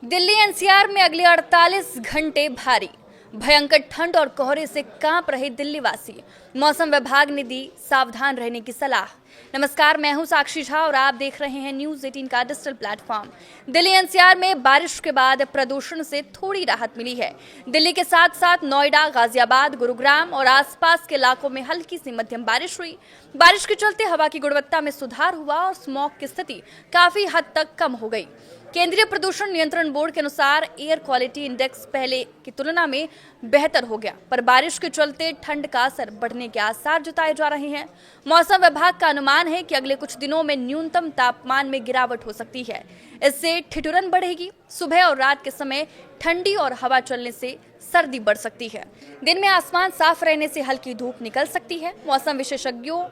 Delhi NCR में अगले 48 घंटे भारी भयंकर ठंड और कोहरे से कांप रहे दिल्ली वासी। मौसम विभाग ने दी सावधान रहने की सलाह। नमस्कार, मैं हूं साक्षी झा और आप देख रहे हैं न्यूज 18 का डिजिटल प्लेटफॉर्म। दिल्ली एनसीआर में बारिश के बाद प्रदूषण से थोड़ी राहत मिली है। दिल्ली के साथ साथ नोएडा, गाजियाबाद, गुरुग्राम और आसपास के इलाकों में हल्की से मध्यम बारिश हुई। बारिश के चलते हवा की गुणवत्ता में सुधार हुआ और स्मॉग की स्थिति काफी हद तक कम हो गई। केंद्रीय प्रदूषण नियंत्रण बोर्ड के अनुसार एयर क्वालिटी इंडेक्स पहले की तुलना में बेहतर हो गया, पर बारिश के चलते ठंड का असर बढ़ने के आसार जताए जा रहे हैं। मौसम विभाग का अनुमान है कि अगले कुछ दिनों में न्यूनतम तापमान में गिरावट हो सकती है। इससे ठिठुरन बढ़ेगी। सुबह और रात के समय ठंडी और हवा चलने से सर्दी बढ़ सकती है। दिन में आसमान साफ रहने से हल्की धूप निकल सकती है। मौसम विशेषज्ञों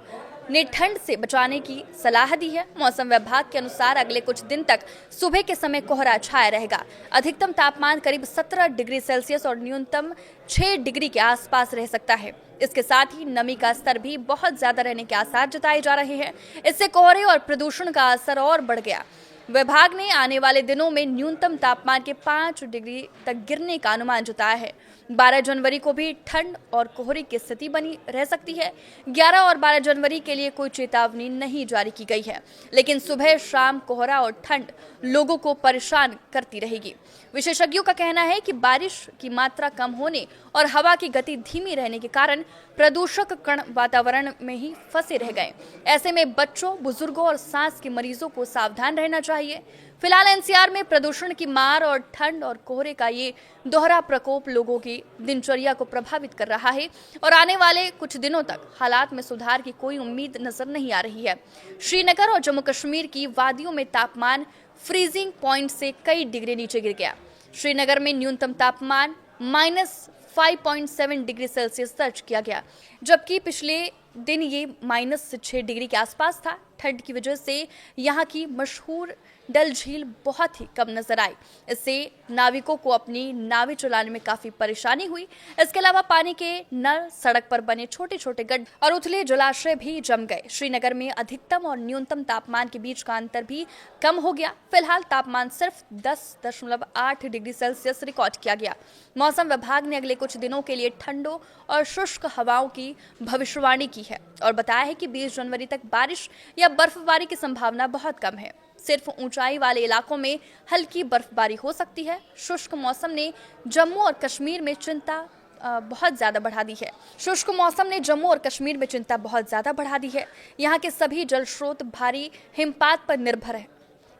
ने ठंड से बचाने की सलाह दी है। मौसम विभाग के अनुसार अगले कुछ दिन तक सुबह के समय कोहरा छाया रहेगा। अधिकतम तापमान करीब 17 डिग्री सेल्सियस और न्यूनतम 6 डिग्री के आसपास रह सकता है। इसके साथ ही नमी का स्तर भी बहुत ज्यादा रहने के आसार जताए जा रहे हैं। इससे कोहरे और प्रदूषण का असर और बढ़ गया। विभाग ने आने वाले दिनों में न्यूनतम तापमान के 5 डिग्री तक गिरने का अनुमान जताया है। 12 जनवरी को भी ठंड और कोहरे की स्थिति बनी रह सकती है। 11 और 12 जनवरी के लिए कोई चेतावनी नहीं जारी की गई है, लेकिन सुबह शाम कोहरा और ठंड लोगों को परेशान करती रहेगी। विशेषज्ञों का कहना है कि बारिश की मात्रा कम होने और हवा की गति धीमी रहने के कारण प्रदूषक कण वातावरण में ही फंसे रह गए। ऐसे में बच्चों, बुजुर्गों और सांस के मरीजों को सावधान रहना चाहिए। फिलहाल एनसीआर में प्रदूषण की मार और ठंड और कोहरे का ये दोहरा प्रकोप लोगों की दिनचर्या को प्रभावित कर रहा है और आने वाले कुछ दिनों तक हालात में सुधार की कोई उम्मीद नजर नहीं आ रही है। श्रीनगर और जम्मू कश्मीर की वादियों में तापमान फ्रीजिंग पॉइंट से कई डिग्री नीचे गिर गया। श्रीनगर में न्यूनतम तापमान -5.7 डिग्री सेल्सियस दर्ज किया गया, जबकि पिछले दिन ये -6 डिग्री के आसपास था। ठंड की वजह से यहाँ की मशहूर डल झील बहुत ही कम नजर आई। इससे नाविकों को अपनी नावें चलाने में काफी परेशानी हुई। इसके अलावा पानी के नल, सड़क पर बने छोटे छोटे गड्ढे और उथले जलाशय भी जम गए। श्रीनगर में अधिकतम और न्यूनतम तापमान के बीच का अंतर भी कम हो गया। फिलहाल तापमान सिर्फ 10.8 डिग्री सेल्सियस रिकॉर्ड किया गया। मौसम विभाग ने अगले कुछ दिनों के लिए ठंडों और शुष्क हवाओं की भविष्यवाणी की है और बताया है कि 20 जनवरी तक बारिश या बर्फबारी की संभावना बहुत कम है। सिर्फ ऊंचाई वाले इलाकों में हल्की बर्फबारी हो सकती है। शुष्क मौसम ने जम्मू और कश्मीर में चिंता बहुत ज्यादा बढ़ा दी है। शुष्क मौसम ने जम्मू और कश्मीर में चिंता बहुत ज्यादा बढ़ा दी है। यहाँ के सभी जल स्रोत भारी हिमपात पर निर्भर है।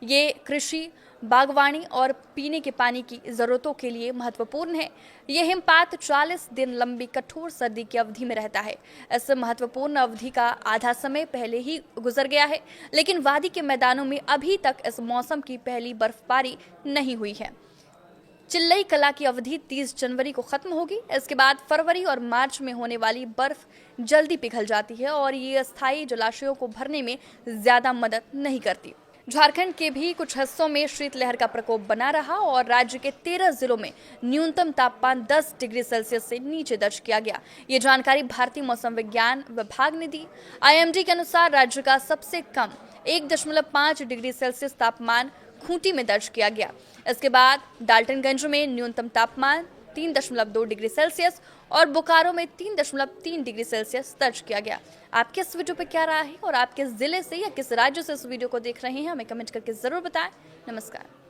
ये कृषि, बागवानी और पीने के पानी की जरूरतों के लिए महत्वपूर्ण है। यह हिमपात 40 दिन लंबी कठोर सर्दी की अवधि में रहता है। इस महत्वपूर्ण अवधि का आधा समय पहले ही गुजर गया है, लेकिन वादी के मैदानों में अभी तक इस मौसम की पहली बर्फबारी नहीं हुई है। चिल्लई कला की अवधि 30 जनवरी को खत्म होगी। इसके बाद फरवरी और मार्च में होने वाली बर्फ जल्दी पिघल जाती है और ये अस्थायी जलाशयों को भरने में ज्यादा मदद नहीं करती। झारखंड के भी कुछ हिस्सों में शीतलहर का प्रकोप बना रहा और राज्य के 13 जिलों में न्यूनतम तापमान 10 डिग्री सेल्सियस से नीचे दर्ज किया गया। ये जानकारी भारतीय मौसम विज्ञान विभाग ने दी। आईएमडी के अनुसार राज्य का सबसे कम 1.5 डिग्री सेल्सियस तापमान खूंटी में दर्ज किया गया। इसके बाद डाल्टनगंज में न्यूनतम तापमान 3.2 डिग्री सेल्सियस और बोकारो में 3.3 डिग्री सेल्सियस दर्ज किया गया। आपके इस वीडियो पे क्या राय है और आप किस जिले से या किस राज्य से इस वीडियो को देख रहे हैं, हमें कमेंट करके जरूर बताएं। नमस्कार।